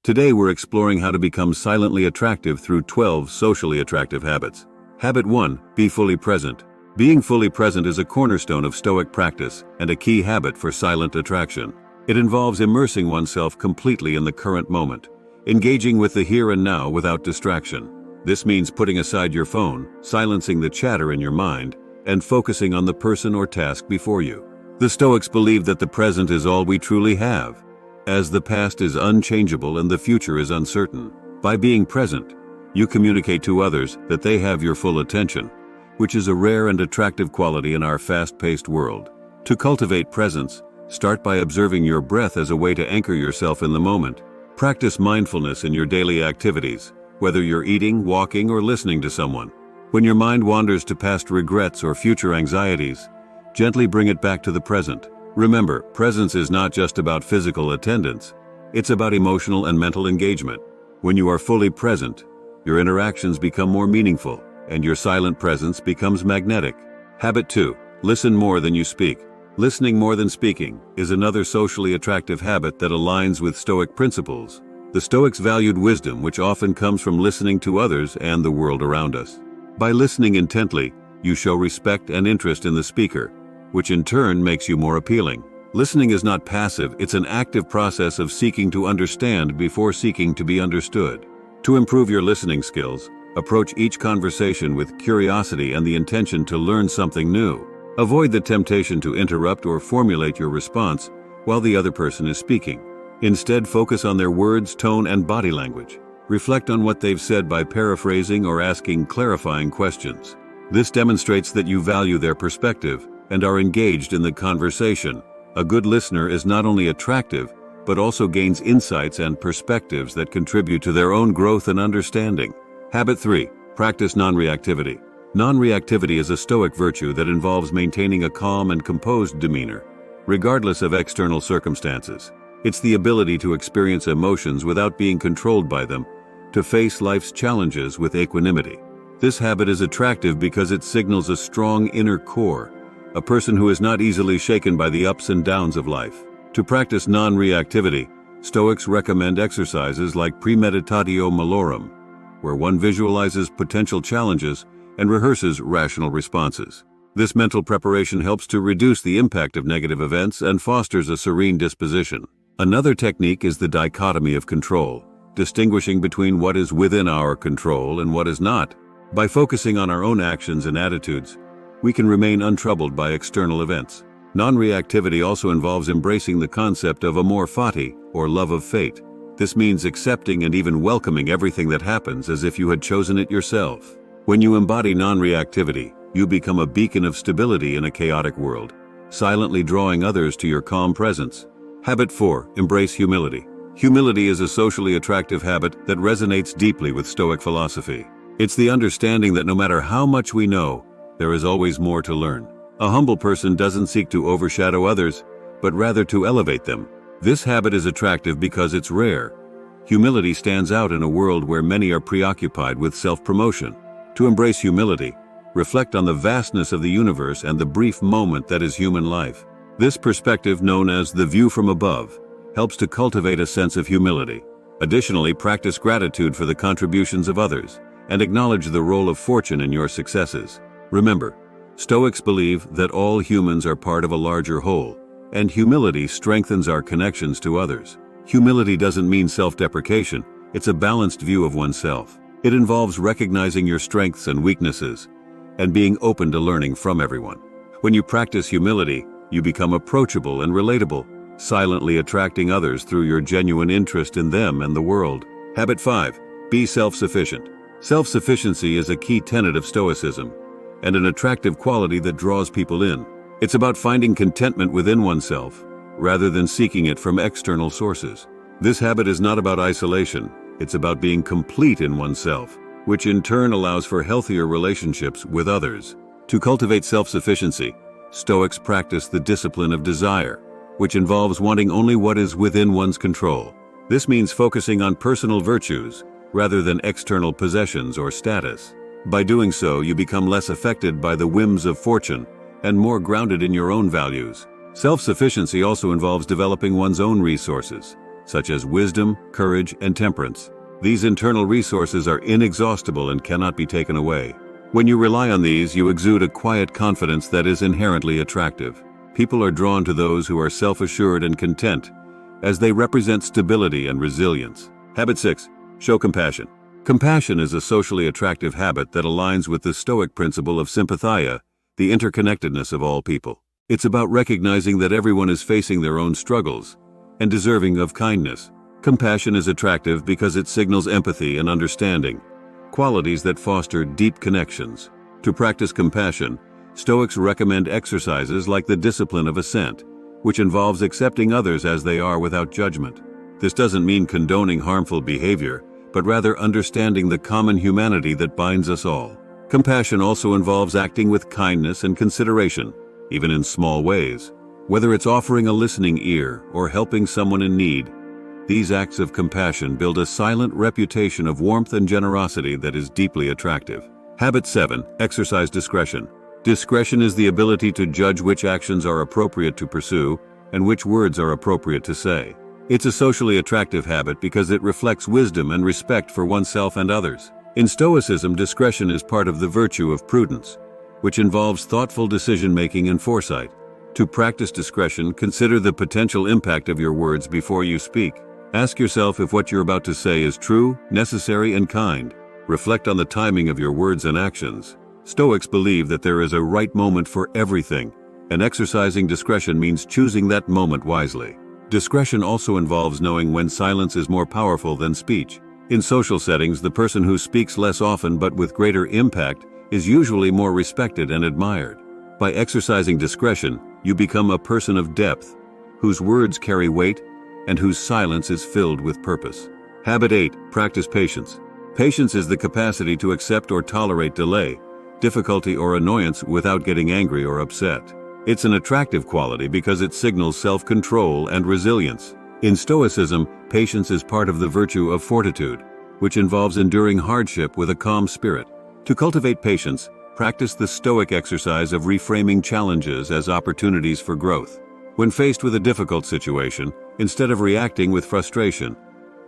Today we're exploring how to become silently attractive through 12 socially attractive habits. Habit 1. Be fully present. Being fully present is a cornerstone of Stoic practice and a key habit for silent attraction. It involves immersing oneself completely in the current moment, engaging with the here and now without distraction. This means putting aside your phone, silencing the chatter in your mind, and focusing on the person or task before you. The Stoics believe that the present is all we truly have, as the past is unchangeable and the future is uncertain. By being present, you communicate to others that they have your full attention, which is a rare and attractive quality in our fast-paced world. To cultivate presence, start by observing your breath as a way to anchor yourself in the moment. Practice mindfulness in your daily activities, whether you're eating, walking, or listening to someone. When your mind wanders to past regrets or future anxieties, gently bring it back to the present. Remember, presence is not just about physical attendance. It's about emotional and mental engagement. When you are fully present, your interactions become more meaningful, and your silent presence becomes magnetic. Habit 2. Listen more than you speak. Listening more than speaking is another socially attractive habit that aligns with Stoic principles. The Stoics valued wisdom, which often comes from listening to others and the world around us. By listening intently, you show respect and interest in the speaker, which in turn makes you more appealing. Listening is not passive, it's an active process of seeking to understand before seeking to be understood. To improve your listening skills, approach each conversation with curiosity and the intention to learn something new. Avoid the temptation to interrupt or formulate your response while the other person is speaking. Instead, focus on their words, tone, and body language. Reflect on what they've said by paraphrasing or asking clarifying questions. This demonstrates that you value their perspective and are engaged in the conversation. A good listener is not only attractive, but also gains insights and perspectives that contribute to their own growth and understanding. Habit 3. Practice non-reactivity. Non-reactivity is a Stoic virtue that involves maintaining a calm and composed demeanor, regardless of external circumstances. It's the ability to experience emotions without being controlled by them, to face life's challenges with equanimity. This habit is attractive because it signals a strong inner core, a person who is not easily shaken by the ups and downs of life. To practice non-reactivity, Stoics recommend exercises like premeditatio malorum, where one visualizes potential challenges and rehearses rational responses. This mental preparation helps to reduce the impact of negative events and fosters a serene disposition. Another technique is the dichotomy of control, distinguishing between what is within our control and what is not. By focusing on our own actions and attitudes, we can remain untroubled by external events. Non-reactivity also involves embracing the concept of amor fati, or love of fate. This means accepting and even welcoming everything that happens as if you had chosen it yourself. When you embody non-reactivity, you become a beacon of stability in a chaotic world, silently drawing others to your calm presence. Habit 4. Embrace humility. Humility is a socially attractive habit that resonates deeply with Stoic philosophy. It's the understanding that no matter how much we know, there is always more to learn. A humble person doesn't seek to overshadow others, but rather to elevate them. This habit is attractive because it's rare. Humility stands out in a world where many are preoccupied with self-promotion. To embrace humility, reflect on the vastness of the universe and the brief moment that is human life. This perspective, known as the view from above, helps to cultivate a sense of humility. Additionally, practice gratitude for the contributions of others and acknowledge the role of fortune in your successes. Remember, Stoics believe that all humans are part of a larger whole, and humility strengthens our connections to others. Humility doesn't mean self-deprecation, it's a balanced view of oneself. It involves recognizing your strengths and weaknesses, and being open to learning from everyone. When you practice humility, you become approachable and relatable, silently attracting others through your genuine interest in them and the world. Habit 5. Be self-sufficient. Self-sufficiency is a key tenet of Stoicism, and an attractive quality that draws people in. It's about finding contentment within oneself, rather than seeking it from external sources. This habit is not about isolation, it's about being complete in oneself, which in turn allows for healthier relationships with others. To cultivate self-sufficiency, Stoics practice the discipline of desire, which involves wanting only what is within one's control. This means focusing on personal virtues, rather than external possessions or status. By doing so, you become less affected by the whims of fortune and more grounded in your own values. Self-sufficiency also involves developing one's own resources. such as wisdom, courage, and temperance. These internal resources are inexhaustible and cannot be taken away. When you rely on these, you exude a quiet confidence that is inherently attractive. People are drawn to those who are self-assured and content, as they represent stability and resilience. Habit 6. Show compassion. Compassion is a socially attractive habit that aligns with the Stoic principle of sympathia, the interconnectedness of all people. It's about recognizing that everyone is facing their own struggles and deserving of kindness. Compassion is attractive because it signals empathy and understanding, qualities that foster deep connections. To practice compassion, Stoics recommend exercises like the discipline of assent, which involves accepting others as they are without judgment. This doesn't mean condoning harmful behavior, but rather understanding the common humanity that binds us all. Compassion also involves acting with kindness and consideration, even in small ways. Whether it's offering a listening ear or helping someone in need, these acts of compassion build a silent reputation of warmth and generosity that is deeply attractive. Habit 7. Exercise discretion. Discretion is the ability to judge which actions are appropriate to pursue and which words are appropriate to say. It's a socially attractive habit because it reflects wisdom and respect for oneself and others. In Stoicism, discretion is part of the virtue of prudence, which involves thoughtful decision-making and foresight. To practice discretion, consider the potential impact of your words before you speak. Ask yourself if what you're about to say is true, necessary, and kind. Reflect on the timing of your words and actions. Stoics believe that there is a right moment for everything, and exercising discretion means choosing that moment wisely. Discretion also involves knowing when silence is more powerful than speech. In social settings, the person who speaks less often but with greater impact is usually more respected and admired. By exercising discretion, you become a person of depth, whose words carry weight and whose silence is filled with purpose. Habit 8. Practice patience. Patience is the capacity to accept or tolerate delay, difficulty, or annoyance without getting angry or upset. It's an attractive quality because it signals self-control and resilience. In Stoicism, patience is part of the virtue of fortitude, which involves enduring hardship with a calm spirit. To cultivate patience, practice the Stoic exercise of reframing challenges as opportunities for growth. When faced with a difficult situation, instead of reacting with frustration,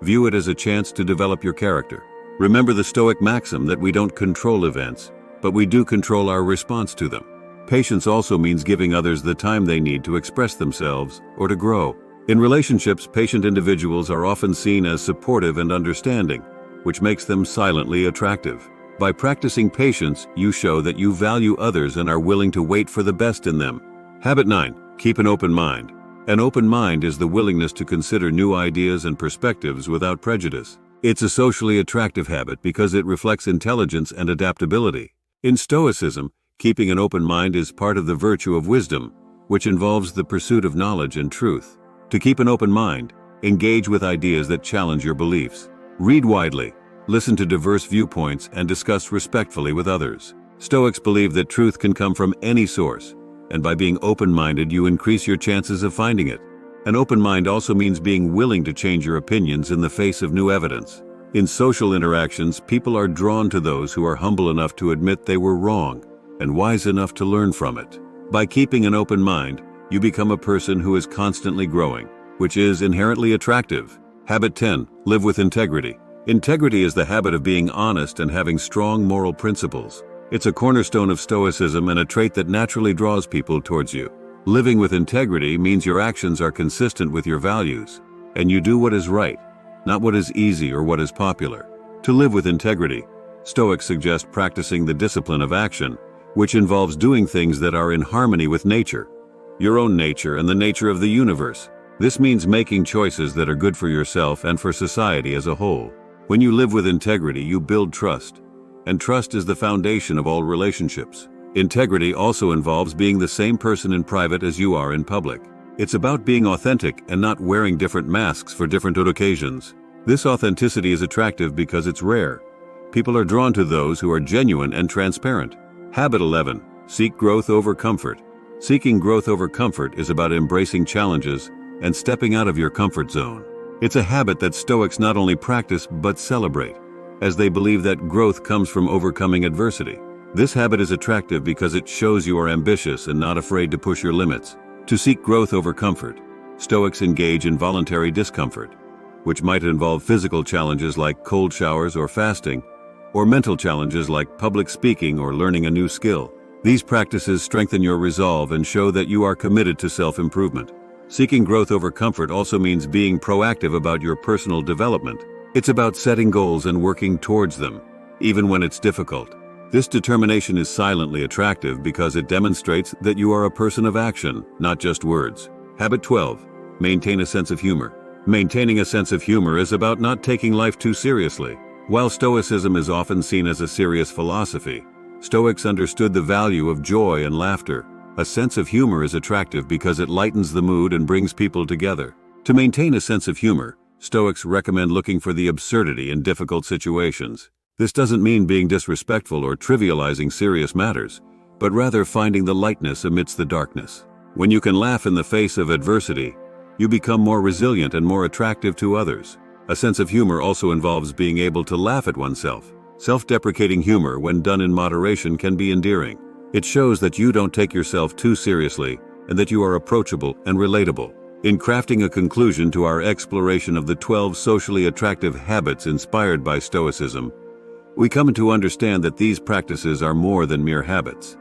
view it as a chance to develop your character. Remember the Stoic maxim that we don't control events, but we do control our response to them. Patience also means giving others the time they need to express themselves or to grow. In relationships, patient individuals are often seen as supportive and understanding, which makes them silently attractive. By practicing patience, you show that you value others and are willing to wait for the best in them. Habit 9. Keep an open mind. An open mind is the willingness to consider new ideas and perspectives without prejudice. It's a socially attractive habit because it reflects intelligence and adaptability. In Stoicism, keeping an open mind is part of the virtue of wisdom, which involves the pursuit of knowledge and truth. To keep an open mind, engage with ideas that challenge your beliefs. Read widely, listen to diverse viewpoints, and discuss respectfully with others. Stoics believe that truth can come from any source, and by being open-minded, you increase your chances of finding it. An open mind also means being willing to change your opinions in the face of new evidence. In social interactions, people are drawn to those who are humble enough to admit they were wrong and wise enough to learn from it. By keeping an open mind, you become a person who is constantly growing, which is inherently attractive. Habit 10. Live with integrity. Integrity is the habit of being honest and having strong moral principles. It's a cornerstone of Stoicism and a trait that naturally draws people towards you. Living with integrity means your actions are consistent with your values, and you do what is right, not what is easy or what is popular. To live with integrity, Stoics suggest practicing the discipline of action, which involves doing things that are in harmony with nature, your own nature and the nature of the universe. This means making choices that are good for yourself and for society as a whole. When you live with integrity, you build trust, and trust is the foundation of all relationships. Integrity also involves being the same person in private as you are in public. It's about being authentic and not wearing different masks for different occasions. This authenticity is attractive because it's rare. People are drawn to those who are genuine and transparent. Habit 11. Seek growth over comfort. Seeking growth over comfort is about embracing challenges and stepping out of your comfort zone. It's a habit that Stoics not only practice but celebrate, as they believe that growth comes from overcoming adversity. This habit is attractive because it shows you are ambitious and not afraid to push your limits. To seek growth over comfort, Stoics engage in voluntary discomfort. which might involve physical challenges like cold showers or fasting, or mental challenges like public speaking or learning a new skill. These practices strengthen your resolve and show that you are committed to self-improvement. Seeking growth over comfort also means being proactive about your personal development. It's about setting goals and working towards them, even when it's difficult. This determination is silently attractive because it demonstrates that you are a person of action, not just words. Habit 12. Maintain a sense of humor. Maintaining a sense of humor is about not taking life too seriously. While Stoicism is often seen as a serious philosophy, Stoics understood the value of joy and laughter. A sense of humor is attractive because it lightens the mood and brings people together. To maintain a sense of humor, Stoics recommend looking for the absurdity in difficult situations. This doesn't mean being disrespectful or trivializing serious matters, but rather finding the lightness amidst the darkness. When you can laugh in the face of adversity, you become more resilient and more attractive to others. A sense of humor also involves being able to laugh at oneself. Self-deprecating humor, when done in moderation, can be endearing. It shows that you don't take yourself too seriously and that you are approachable and relatable. In crafting a conclusion to our exploration of the 12 socially attractive habits inspired by Stoicism, we come to understand that these practices are more than mere habits.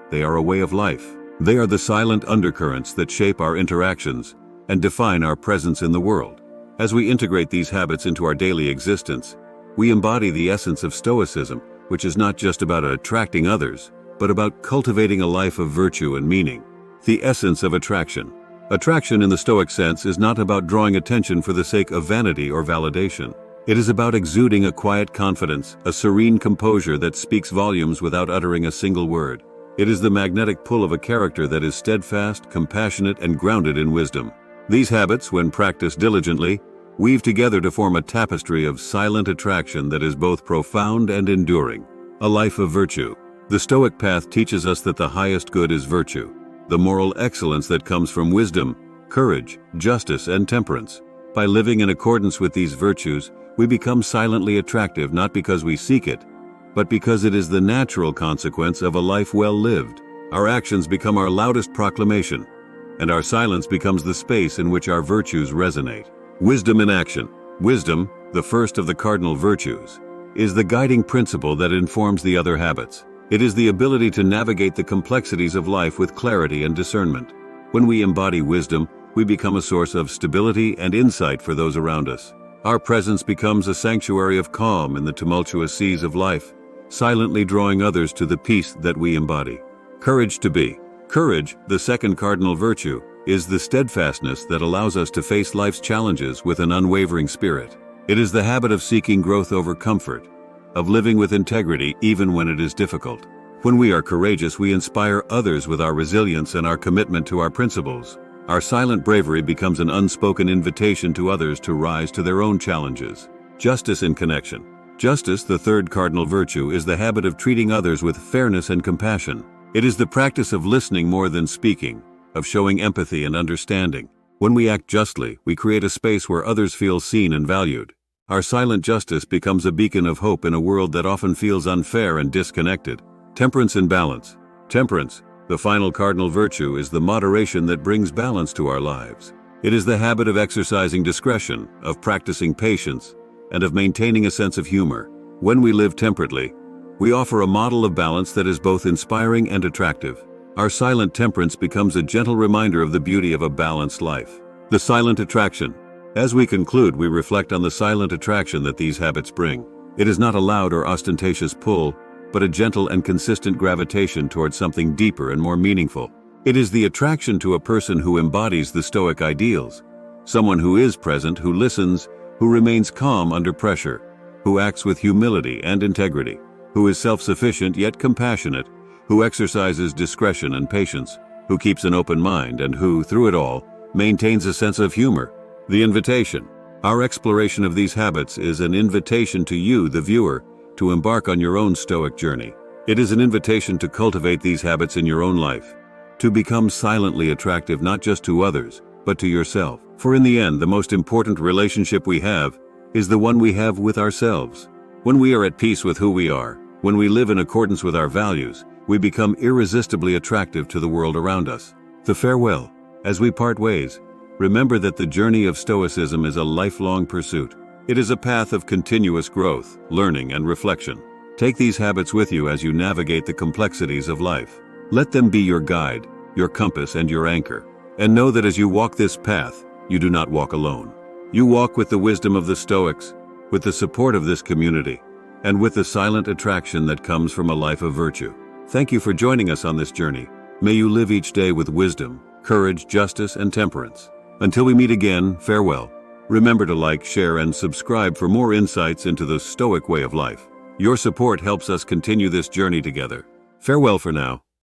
They are a way of life. They are the silent undercurrents that shape our interactions and define our presence in the world. As we integrate these habits into our daily existence, we embody the essence of Stoicism, which is not just about attracting others, but about cultivating a life of virtue and meaning. The essence of attraction. Attraction in the Stoic sense is not about drawing attention for the sake of vanity or validation. It is about exuding a quiet confidence, a serene composure that speaks volumes without uttering a single word. It is the magnetic pull of a character that is steadfast, compassionate, and grounded in wisdom. These habits, when practiced diligently, weave together to form a tapestry of silent attraction that is both profound and enduring. A life of virtue. The Stoic path teaches us that the highest good is virtue, the moral excellence that comes from wisdom, courage, justice, and temperance. By living in accordance with these virtues, we become silently attractive not because we seek it, but because it is the natural consequence of a life well lived. Our actions become our loudest proclamation, and our silence becomes the space in which our virtues resonate. Wisdom in action. Wisdom, the first of the cardinal virtues, is the guiding principle that informs the other habits. It is the ability to navigate the complexities of life with clarity and discernment. When we embody wisdom, we become a source of stability and insight for those around us. Our presence becomes a sanctuary of calm in the tumultuous seas of life, silently drawing others to the peace that we embody. Courage to be. Courage, the second cardinal virtue, is the steadfastness that allows us to face life's challenges with an unwavering spirit. It is the habit of seeking growth over comfort, of living with integrity even when it is difficult. When we are courageous, we inspire others with our resilience and our commitment to our principles. Our silent bravery becomes an unspoken invitation to others to rise to their own challenges. Justice in connection. Justice, the third cardinal virtue, is the habit of treating others with fairness and compassion. It is the practice of listening more than speaking, of showing empathy and understanding. When we act justly, we create a space where others feel seen and valued. Our silent justice becomes a beacon of hope in a world that often feels unfair and disconnected. Temperance and balance. Temperance, the final cardinal virtue, is the moderation that brings balance to our lives. It is the habit of exercising discretion, of practicing patience, and of maintaining a sense of humor. When we live temperately, we offer a model of balance that is both inspiring and attractive. Our silent temperance becomes a gentle reminder of the beauty of a balanced life. The silent attraction. As we conclude, we reflect on the silent attraction that these habits bring. It is not a loud or ostentatious pull, but a gentle and consistent gravitation towards something deeper and more meaningful. It is the attraction to a person who embodies the Stoic ideals, someone who is present, who listens, who remains calm under pressure, who acts with humility and integrity, who is self-sufficient yet compassionate, who exercises discretion and patience, who keeps an open mind, and who, through it all, maintains a sense of humor. The invitation. Our exploration of these habits is an invitation to you, the viewer, to embark on your own Stoic journey. It is an invitation to cultivate these habits in your own life, to become silently attractive not just to others, but to yourself. For in the end, the most important relationship we have is the one we have with ourselves. When we are at peace with who we are, when we live in accordance with our values, we become irresistibly attractive to the world around us. The farewell. As we part ways, Remember that the journey of Stoicism is a lifelong pursuit. It is a path of continuous growth, learning, and reflection. Take these habits with you as you navigate the complexities of life. Let them be your guide, your compass, and your anchor. And know that as you walk this path, you do not walk alone. You walk with the wisdom of the Stoics, with the support of this community, and with the silent attraction that comes from a life of virtue. Thank you for joining us on this journey. May you live each day with wisdom, courage, justice, and temperance. Until we meet again, farewell. Remember to like, share, and subscribe for more insights into the Stoic way of life. Your support helps us continue this journey together. Farewell for now.